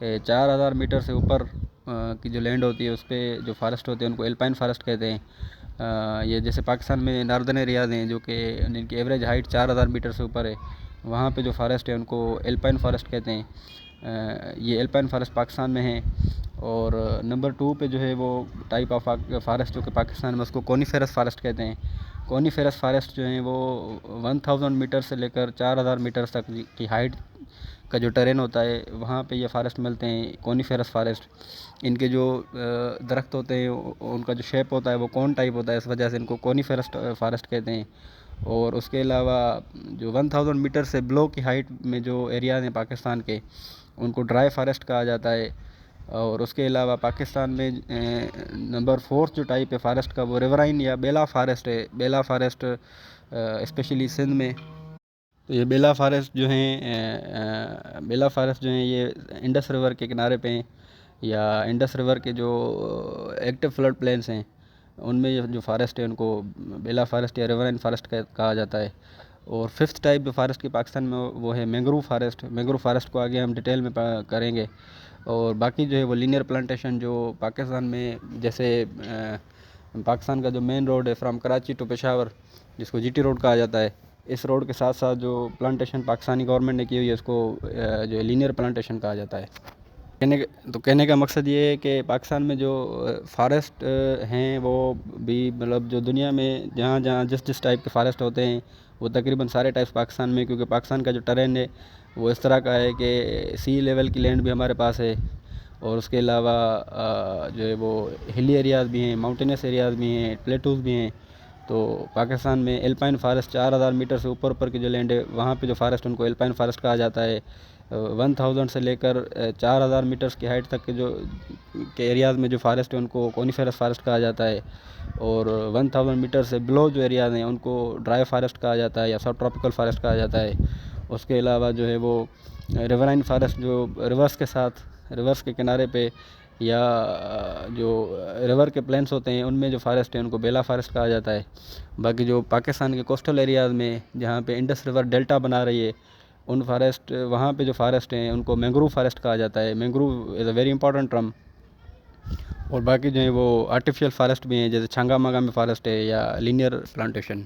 4,000 metre سے اوپر کی جو لینڈ ہوتی ہے اس پہ جو فارسٹ ہوتے ہیں ان کو الپائن فارسٹ کہتے ہیں. یہ جیسے پاکستان میں ناردرن ایریاز ہیں جو کہ جن کی ایوریج ہائٹ 4,000 میٹر سے اوپر ہے, وہاں پہ جو فارسٹ ہے ان کو الپائن فارسٹ کہتے ہیں. یہ الپائن فارسٹ پاکستان میں ہیں. اور نمبر 2 پہ جو ہے وہ ٹائپ آف فارسٹ جو کہ پاکستان میں اس کو کونیفیرس فارسٹ کہتے ہیں. کونیفیرس فارسٹ جو ہیں وہ 1,000 میٹر سے لے کر 4,000 میٹر تک کی ہائٹ کا جو ٹرین ہوتا ہے وہاں پہ یہ فارسٹ ملتے ہیں, کونیفیرس فارسٹ. ان کے جو درخت ہوتے ہیں ان کا جو شیپ ہوتا ہے وہ کون ٹائپ ہوتا ہے, اس وجہ سے ان کو کونیفیرس فارسٹ کہتے ہیں. اور اس کے علاوہ جو 1,000 میٹر سے بلو کی ہائٹ میں جو ایریاز ہیں پاکستان کے ان کو ڈرائی فارسٹ کہا جاتا ہے. اور اس کے علاوہ پاکستان میں نمبر 4 جو ٹائپ ہے فارسٹ کا وہ ریورائن یا بیلا فارسٹ ہے. بیلا فارسٹ اسپیشلی سندھ میں. تو یہ بیلا فارسٹ جو ہیں یہ انڈس ریور کے کنارے پہ ہیں, یا انڈس ریور کے جو ایکٹیو فلڈ پلینس ہیں ان میں یہ جو فارسٹ ہے ان کو بیلا فارسٹ یا ریورائن فارسٹ کہا جاتا ہے. اور 5th ٹائپ جو فارسٹ کی پاکستان میں وہ ہے مینگروو فارسٹ. مینگروو فارسٹ کو آگے ہم ڈیٹیل میں کریں گے. اور باقی جو ہے وہ لینئر پلانٹیشن جو پاکستان میں, جیسے پاکستان کا جو مین روڈ ہے فرام کراچی ٹو پشاور جس کو جی ٹی روڈ کہا جاتا ہے, اس روڈ کے ساتھ ساتھ جو پلانٹیشن پاکستانی گورنمنٹ نے کی ہوئی ہے اس کو جو لینئر پلانٹیشن کہا جاتا ہے. کہنے کا مقصد یہ ہے کہ پاکستان میں جو فارسٹ ہیں وہ بھی مطلب جو دنیا میں جہاں جس ٹائپ کے فارسٹ ہوتے ہیں وہ تقریباً سارے ٹائپس پاکستان میں, کیونکہ پاکستان کا جو ٹرین ہے وہ اس طرح کا ہے کہ سی لیول کی لینڈ بھی ہمارے پاس ہے, اور اس کے علاوہ جو ہے وہ ہلی ایریاز بھی ہیں, ماؤنٹینس ایریاز بھی ہیں, پلیٹوز بھی ہیں. تو پاکستان میں الپائن فارسٹ 4,000 میٹر سے اوپر کی جو لینڈ ہے وہاں پہ جو فارسٹ ان کو الپائن فارسٹ کہا جاتا ہے. 1,000 سے لے کر 4,000 میٹرز کی ہائٹ تک کے ایریاز میں جو فارسٹ ہے ان کو کونیفیرس فارسٹ کہا جاتا ہے. اور 1,000 میٹر سے بلو جو ایریاز ہیں ان کو ڈرائی فارسٹ کہا جاتا ہے یا سب ٹراپیکل فارسٹ کہا جاتا ہے. اس کے علاوہ جو ہے وہ ریورائن فارسٹ جو ریورس کے کنارے پہ یا جو ریور کے پلینس ہوتے ہیں ان میں جو فارسٹ ہیں ان کو بیلا فارسٹ کہا جاتا ہے. باقی جو پاکستان کے کوسٹل ایریاز میں جہاں پہ انڈس ریور ڈیلٹا بنا رہی ہے وہاں پہ جو فارسٹ ہیں ان کو مینگروو فارسٹ کہا جاتا ہے. Mangrove is a very important term. اور باقی جو ہیں وہ آرٹیفیشل فارسٹ بھی ہیں جیسے چھنگا مانگا میں فارسٹ ہے یا لینئر پلانٹیشن.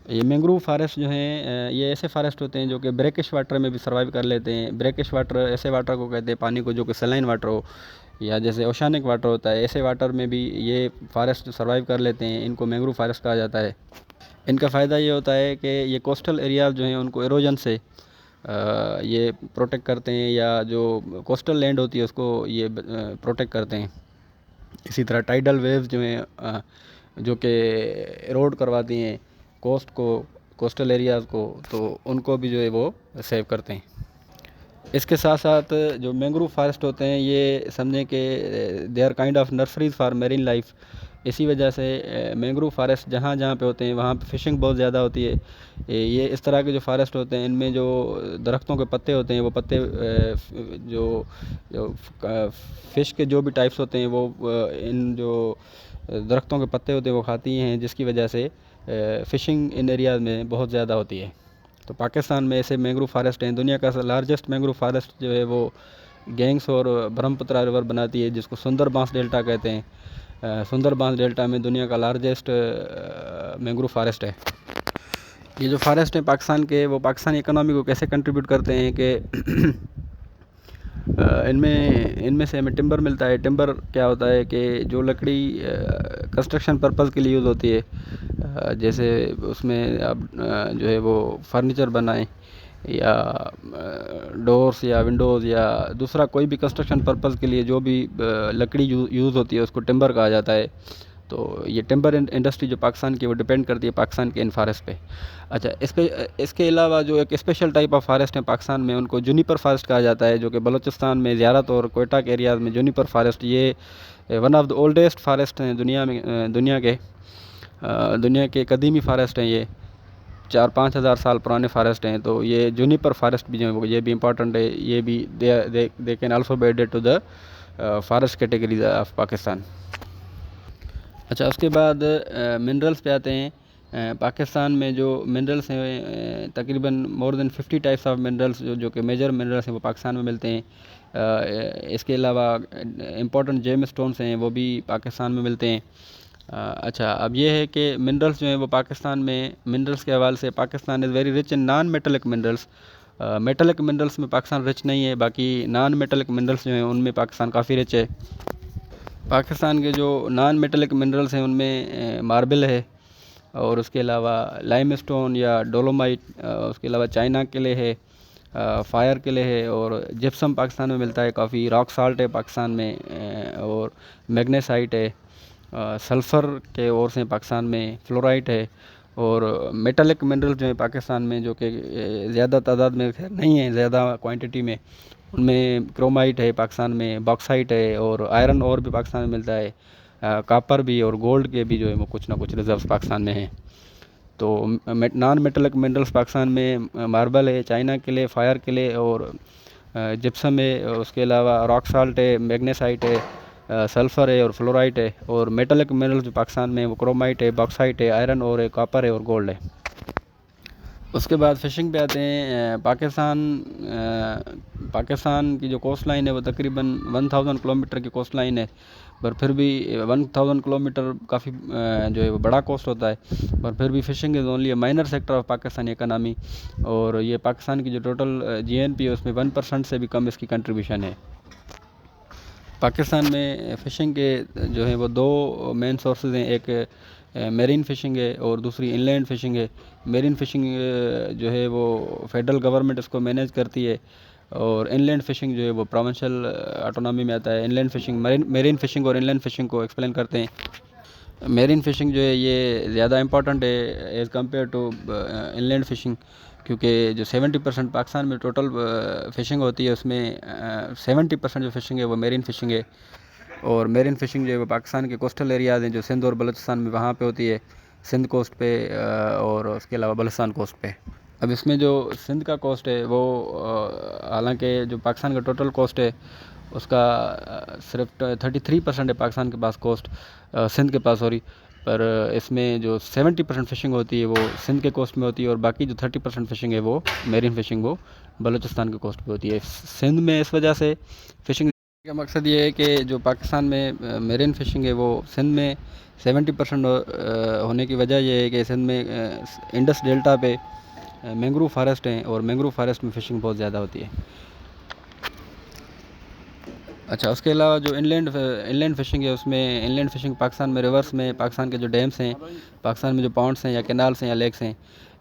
یہ مینگروو فارسٹ جو ہیں یہ ایسے فارسٹ ہوتے ہیں جو کہ بریکش واٹر میں بھی سروائیو کر لیتے ہیں. بریکش واٹر ایسے واٹر کو کہتے ہیں پانی کو جو کہ سیلائن واٹر ہو یا جیسے اوشانک واٹر ہوتا ہے, ایسے واٹر میں بھی یہ فارسٹ سروائیو کر لیتے ہیں. ان کو مینگروو فارسٹ کہا جاتا ہے. ان کا فائدہ یہ ہوتا ہے کہ یہ کوسٹل ایریاز جو ہیں ان کو ایروجن سے یہ پروٹیکٹ کرتے ہیں, یا جو کوسٹل لینڈ ہوتی ہے اس کو یہ پروٹیکٹ کرتے ہیں. اسی طرح ٹائیڈل ویوز جو ہیں جو کہ ایروڈ کرواتی ہیں کوسٹل ایریاز کو, تو ان کو بھی جو ہے وہ سیو کرتے ہیں. اس کے ساتھ ساتھ جو مینگروو فارسٹ ہوتے ہیں یہ سمجھیں کہ they are kind of nurseries for marine life. اسی وجہ سے مینگروو فارسٹ جہاں پہ ہوتے ہیں وہاں پہ فشنگ بہت زیادہ ہوتی ہے. یہ اس طرح کے جو فارسٹ ہوتے ہیں ان میں جو درختوں کے پتے ہوتے ہیں وہ پتے جو فش کے جو بھی ٹائپس ہوتے ہیں وہ ان جو درختوں کے پتے ہوتے ہیں وہ کھاتی ہیں, جس کی وجہ سے فشنگ ان ایریاز میں بہت زیادہ ہوتی ہے. تو پاکستان میں ایسے مینگروو فارسٹ ہیں. دنیا کا لارجسٹ مینگروو فارسٹ جو ہے وہ گینگس اور برہم پترا ریور بناتی ہے جس کو سندر بانس ڈیلٹا کہتے ہیں. سندر بانس ڈیلٹا میں دنیا کا لارجسٹ مینگروو فارسٹ ہے. یہ جو فارسٹ ہیں پاکستان کے وہ پاکستانی اکنامی کو کیسے کنٹریبیوٹ کرتے ہیں کہ ان میں سے ہمیں ٹمبر ملتا ہے. ٹمبر کیا ہوتا ہے کہ جو لکڑی کنسٹرکشن پرپز کے لیے یوز ہوتی ہے, جیسے اس میں آپ جو ہے وہ فرنیچر بنائیں یا ڈورس یا ونڈوز یا دوسرا کوئی بھی کنسٹرکشن پرپز کے لیے جو بھی لکڑی یوز ہوتی ہے اس کو ٹمبر کہا جاتا ہے. تو یہ ٹمبر انڈسٹری جو پاکستان کی وہ ڈیپینڈ کرتی ہے پاکستان کے ان فارسٹ پہ. اچھا, اس کے علاوہ جو ایک اسپیشل ٹائپ آف فارسٹ ہیں پاکستان میں ان کو جونیپر فارسٹ کہا جاتا ہے, جو کہ بلوچستان میں زیارت اور کوئٹہ کے ایریاز میں جونیپر فارسٹ یہ one of the oldest forest ہیں دنیا کے قدیمی فارسٹ ہیں. یہ 4-5 ہزار سال پرانے فارسٹ ہیں. تو یہ جونیپر فارسٹ بھی جو ہے یہ بھی امپورٹنٹ ہے. یہ بھی they can also be added to the forest categories of Pakistan. اچھا, اس کے بعد منرلس پہ آتے ہیں. پاکستان میں جو منرلس ہیں تقریباً مور دین 50 ٹائپس آف منرلس جو کہ میجر منرلس ہیں وہ پاکستان میں ملتے ہیں. اس کے علاوہ امپورٹنٹ جیم اسٹونس ہیں وہ بھی پاکستان میں ملتے ہیں. اچھا، اب یہ ہے کہ منرلس جو ہیں وہ پاکستان میں منرلس کے حوالے سے Pakistan is very rich in naan metallic minerals. Metallic minerals میں پاکستان رچ نہیں ہے، باقی نان میٹلک منرلس جو ہیں ان میں پاکستان کافی رچ ہے. پاکستان کے جو نان میٹلک منرلس ہیں ان میں ماربل ہے، اور اس کے علاوہ لائم اسٹون یا ڈولومائٹ، اس کے علاوہ چائنا قلعے ہے، فائر قلعے ہے، اور جپسم پاکستان میں ملتا ہے کافی. راک سالٹ ہے پاکستان میں، اور میگنیسائٹ ہے. سلفر کے اورس ہیں پاکستان میں، فلورائٹ ہے. اور میٹلک منرل جو ہیں پاکستان میں جو کہ زیادہ تعداد میں نہیں ہیں، زیادہ کوانٹٹی میں، ان میں کرومائٹ ہے پاکستان میں، باکسائٹ ہے، اور آئرن اور بھی پاکستان میں ملتا ہے. کاپر بھی اور گولڈ کے بھی جو ہے وہ کچھ نہ کچھ ریزروز پاکستان میں ہیں. تو نان میٹلک منرلس پاکستان میں ماربل ہے، چائنا قلعے، فائر قلعے، اور جپسم ہے. اس کے علاوہ راک سالٹ ہے، میگنیسائٹ ہے، سلفر ہے، اور فلورائٹ ہے. اور میٹلک منرل جو پاکستان میں وہ کرومائٹ ہے، باکسائٹ ہے، آئرن اور ہے، کاپر ہے، اور گولڈ ہے. اس کے بعد فشنگ پہ آتے ہیں. پاکستان کی جو کوسٹ لائن ہے وہ تقریباً 1000 کلومیٹر کی کوسٹ لائن ہے، پر پھر بھی 1000 کلومیٹر کافی جو ہے وہ بڑا کوسٹ ہوتا ہے، پر پھر بھی fishing is only a minor sector of Pakistani economy. اور یہ پاکستان کی جو ٹوٹل GNP ہے اس میں 1% سے بھی کم اس کی کنٹریبیوشن ہے. پاکستان میں فشنگ کے جو ہیں وہ دو مین سورسز ہیں، ایک میرین فشنگ ہے اور دوسری ان لینڈ فشنگ ہے. میرین فشنگ جو ہے وہ فیڈرل گورنمنٹ اس کو مینیج کرتی ہے، اور ان لینڈ فشنگ جو ہے وہ پروونشل آٹونومی میں آتا ہے. ان لینڈ فشنگ میرین فشنگ اور ان لینڈ فشنگ کو ایکسپلین کرتے ہیں. میرین فشنگ جو ہے یہ زیادہ امپورٹنٹ ہے as compare to inland fishing, کیونکہ جو 70% پاکستان میں ٹوٹل فشنگ ہوتی ہے اس میں 70% جو فشنگ ہے وہ میرین فشنگ ہے. اور میرین فشنگ جو ہے وہ پاکستان کے کوسٹل ایریاز ہیں جو سندھ اور بلوچستان میں وہاں پہ ہوتی ہے، سندھ کوسٹ پہ اور اس کے علاوہ بلوچستان کوسٹ پہ. اب اس میں جو سندھ کا کوسٹ ہے وہ حالانکہ جو پاکستان کا ٹوٹل کوسٹ ہے اس کا صرف 33% ہے پاکستان کے پاس کوسٹ، سندھ کے پاس سوری، پر اس میں جو 70% فشنگ ہوتی ہے وہ سندھ کے کوسٹ میں ہوتی ہے، اور باقی جو 30% فشنگ ہے وہ میرین فشنگ وہ بلوچستان کے کوسٹ پہ ہوتی ہے. سندھ میں اس وجہ سے فشنگ کا مقصد یہ ہے کہ جو پاکستان میں میرین فشنگ ہے وہ سندھ میں 70% ہونے کی وجہ یہ ہے کہ سندھ میں انڈس ڈیلٹا پہ مینگروو فارسٹ ہیں، اور مینگروو فارسٹ میں فشنگ بہت زیادہ ہوتی ہے. اچھا، اس کے علاوہ جو ان لینڈ فشنگ ہے اس میں ان لینڈ فشنگ پاکستان میں ریورس میں پاکستان کے جو ڈیمس ہیں، پاکستان میں جو پونڈس ہیں یا کینالس ہیں یا لیکس ہیں،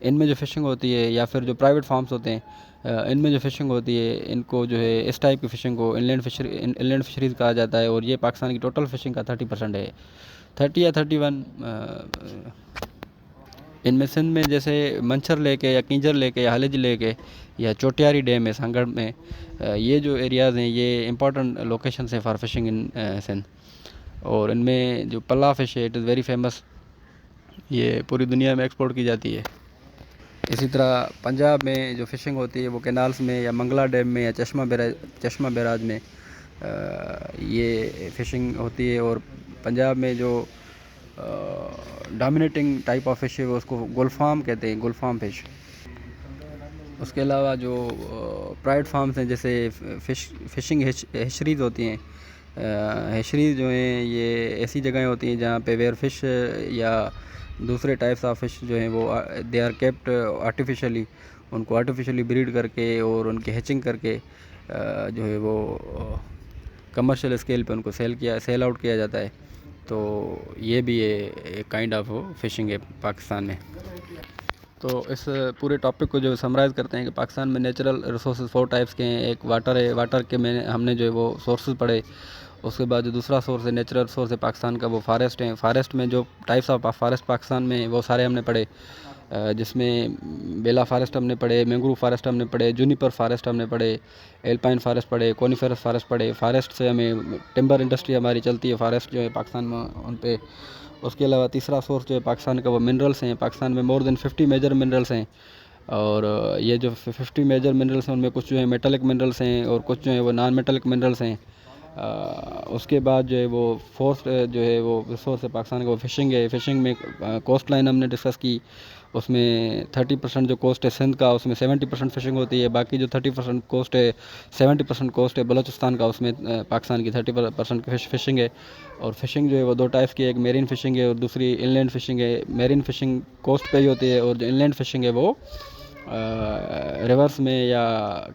ان میں جو فشنگ ہوتی ہے، یا پھر جو پرائیویٹ فارمز ہوتے ہیں ان میں جو فشنگ ہوتی ہے، ان کو جو ہے اس ٹائپ کی فشنگ کو ان لینڈ فشریز کہا جاتا ہے. اور یہ پاکستان کی ٹوٹل فشنگ کا 30% ہے، 30 یا 31. ان میں سندھ میں جیسے منچھر لے کے یا کینجر لے کے یا ہلج لے کے یا چوٹیاری ڈیم ہے سنگڑ میں، یہ جو ایریاز ہیں یہ امپورٹنٹ لوکیشنس ہیں فار فشنگ ان سندھ. اور ان میں جو پلا فش ہے اٹ از ویری فیمس، یہ پوری دنیا میں ایکسپورٹ کی جاتی ہے. اسی طرح پنجاب میں جو فشنگ ہوتی ہے وہ کینالس میں یا منگلا ڈیم میں یا چشمہ بیراج میں یہ فشنگ ہوتی ہے. اور پنجاب میں جو ڈومینیٹنگ ٹائپ آف فش ہے وہ اس کو گلفام کہتے ہیں، گلفام فش. اس کے علاوہ جو پرائیویٹ فارمز ہیں جیسے فشنگ ہیچریز ہوتی ہیں. ہیچریز جو ہیں یہ ایسی جگہیں ہوتی ہیں جہاں پہ ویئر فش یا دوسرے ٹائپس آف فش جو ہیں وہ دے آر کیپٹ آرٹیفیشلی، ان کو آرٹیفیشلی بریڈ کر کے اور ان کی ہیچنگ کر کے جو ہے وہ کمرشل اسکیل پہ ان کو سیل آؤٹ کیا جاتا ہے. تو یہ بھی ایک کائنڈ آف فشنگ ہے پاکستان میں. تو اس پورے ٹاپک کو جو سمرائز کرتے ہیں کہ پاکستان میں نیچرل ریسورسز 4 ٹائپس کے ہیں. ایک واٹر ہے، واٹر کے میں ہم نے جو ہے وہ سورسز پڑھے. اس کے بعد جو دوسرا سورس ہے نیچرل سورس ہے پاکستان کا وہ فارسٹ ہیں. فارسٹ میں جو ٹائپس آف فارسٹ پاکستان میں وہ سارے ہم نے پڑھے، جس میں بیلا فارسٹ ہم نے پڑھے، مینگروو فارسٹ ہم نے پڑھے، جونیپر فارسٹ ہم نے پڑھے، ایلپائن فارسٹ پڑھے، کونیفرس فارسٹ پڑھے. فارسٹ سے ہمیں ٹمبر انڈسٹری ہماری چلتی ہے فارسٹ جو ہے پاکستان میں ان پہ. اس کے علاوہ تیسرا سورس جو ہے پاکستان کا وہ منرلس ہیں. پاکستان میں مور دین 50 میجر منرلس ہیں، اور یہ جو 50 میجر منرلس ہیں ان میں کچھ جو ہیں میٹلک منرلس ہیں اور کچھ جو ہیں وہ نان میٹلک منرلس ہیں. اس کے بعد جو ہے وہ فورتھ جو ہے وہ ریسورس ہے پاکستان کا وہ فشنگ ہے. فشنگ میں کوسٹ لائن ہم نے ڈسکس کی, اس میں 30% جو کوسٹ ہے سندھ کا, اس میں 70% فشنگ ہوتی ہے. باقی جو 30% کوسٹ ہے 70% کوسٹ ہے بلوچستان کا, اس میں پاکستان کی 30% فشنگ ہے. اور فشنگ جو ہے وہ دو ٹائپس کی ہے, ایک میرین فشنگ ہے اور دوسری ان لینڈ فشنگ ہے. میرین فشنگ کوسٹ پہ ہی ہوتی ہے, اور جو ان لینڈ فشنگ ہے وہ ریورس میں یا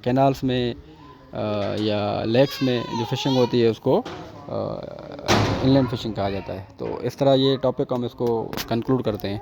کینالس میں یا لیکس میں جو فشنگ ہوتی ہے اس کو ان لینڈ فشنگ کہا جاتا ہے. تو اس طرح یہ ٹاپک ہم اس کو کنکلوڈ کرتے ہیں.